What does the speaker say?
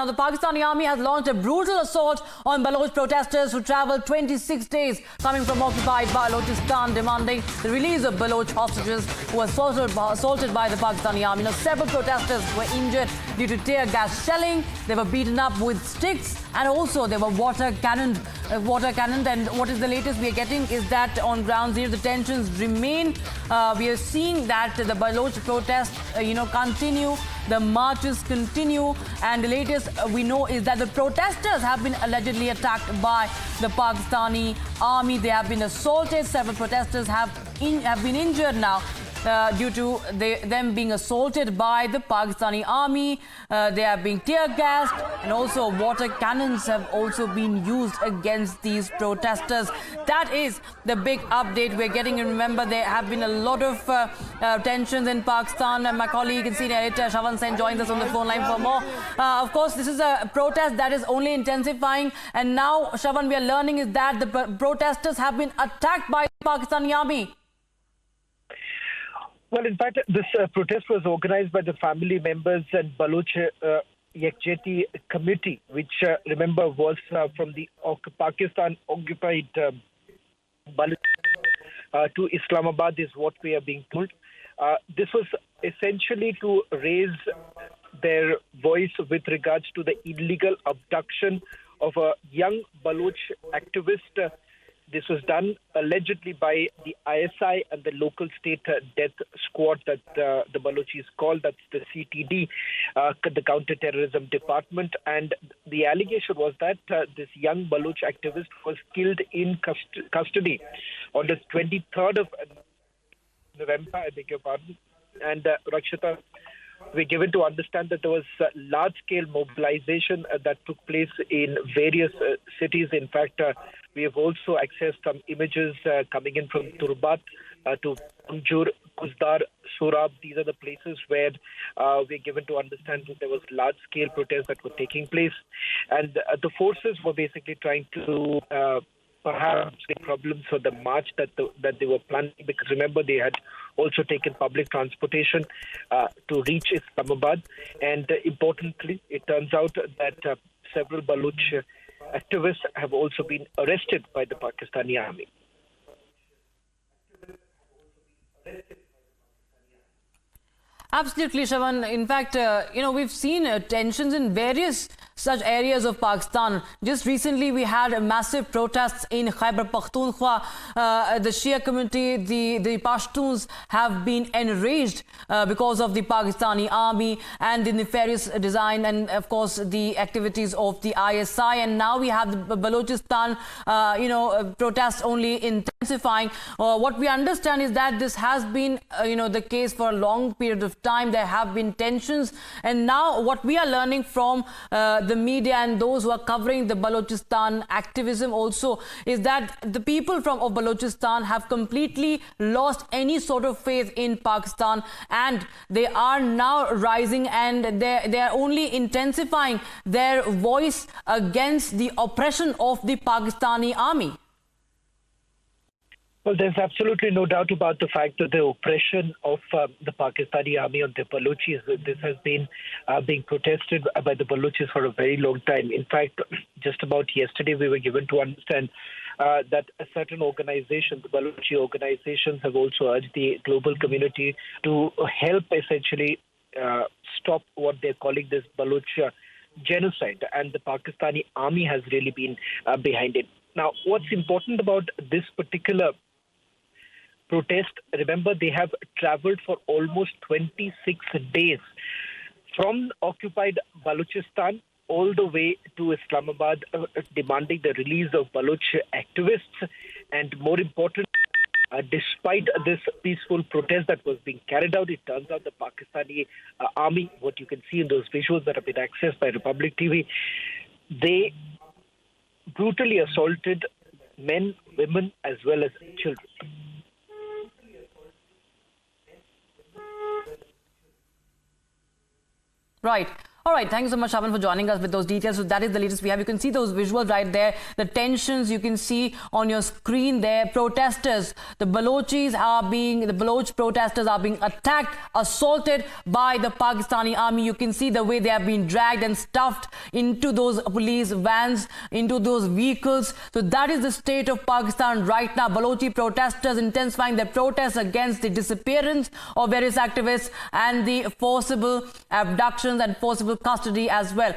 Now, the Pakistani army has launched a brutal assault on Baloch protesters who travelled 26 days coming from occupied Balochistan, demanding the release of Baloch hostages who were assaulted by the Pakistani army. Now, several protesters were injured due to tear gas shelling. They were beaten up with sticks, and also they were water cannoned. And what is the latest we are getting is that on ground zero the tensions remain. We are seeing that the Baloch protests, continue. The marches continue, and the latest we know is that the protesters have been allegedly attacked by the Pakistani army. They have been assaulted. Several protesters have been injured now due to them being assaulted by the Pakistani army. They are being tear gassed, and also water cannons have also been used against these protesters. That is the big update we're getting. And remember, there have been a lot of tensions in Pakistan. And my colleague and senior editor Shavan Sen joins us on the phone line for more. Of course, this is a protest that is only intensifying. And now, Shavan, we are learning is that the protesters have been attacked by the Pakistani army. Well, in fact, this protest was organized by the family members and Baloch Yakjeti committee, which, remember, was from the Pakistan occupied Baloch to Islamabad, is what we are being told. This was essentially to raise their voice with regards to the illegal abduction of a young Baloch activist. This was done allegedly by the ISI and the local state death squad that the Balochis call, that's the CTD, the counter-terrorism department. And the allegation was that this young Baloch activist was killed in custody on the 23rd of November, I beg your pardon. And Rakshita, we're given to understand that there was large-scale mobilization that took place in various cities. In fact, we have also accessed some images coming in from Turbat to Punjur, Kuzdar, Surab. These are the places where we're given to understand that there was large-scale protests that were taking place. And the forces were basically trying to perhaps get problems for the march that they were planning, because remember, they had also taken public transportation to reach Islamabad. And importantly, it turns out that several Baloch activists have also been arrested by the Pakistani army. Absolutely, Shavan. In fact, we've seen tensions in various such areas of Pakistan. Just recently, we had massive protests in Khyber Pakhtunkhwa. The Shia community, the Pashtuns, have been enraged because of the Pakistani army and the nefarious design and, of course, the activities of the ISI. And now we have the Balochistan, protests only intensifying. What we understand is that this has been, the case for a long period of time. There have been tensions, and now what we are learning from the media and those who are covering the Balochistan activism also is that the people of Balochistan have completely lost any sort of faith in Pakistan, and they are now rising, and they are only intensifying their voice against the oppression of the Pakistani army. Well, there's absolutely no doubt about the fact that the oppression of the Pakistani army on the Balochis, this has been being protested by the Balochis for a very long time. In fact, just about yesterday, we were given to understand that a certain organization, the Balochi organizations, have also urged the global community to help essentially stop what they're calling this Baloch genocide. And the Pakistani army has really been behind it. Now, what's important about this particular protest, remember, they have traveled for almost 26 days from occupied Balochistan all the way to Islamabad, demanding the release of Baloch activists. And more important, despite this peaceful protest that was being carried out, it turns out the Pakistani army, what you can see in those visuals that have been accessed by Republic TV, they brutally assaulted men, women, as well as children. Right. All right, thank you so much, Shaban, for joining us with those details. So that is the latest we have. You can see those visuals right there, the tensions you can see on your screen there. Protesters, the Baloch protesters are being attacked, assaulted by the Pakistani army. You can see the way they have been dragged and stuffed into those police vans, into those vehicles. So that is the state of Pakistan right now. Balochi protesters intensifying their protests against the disappearance of various activists and the forcible abductions and forcible custody as well.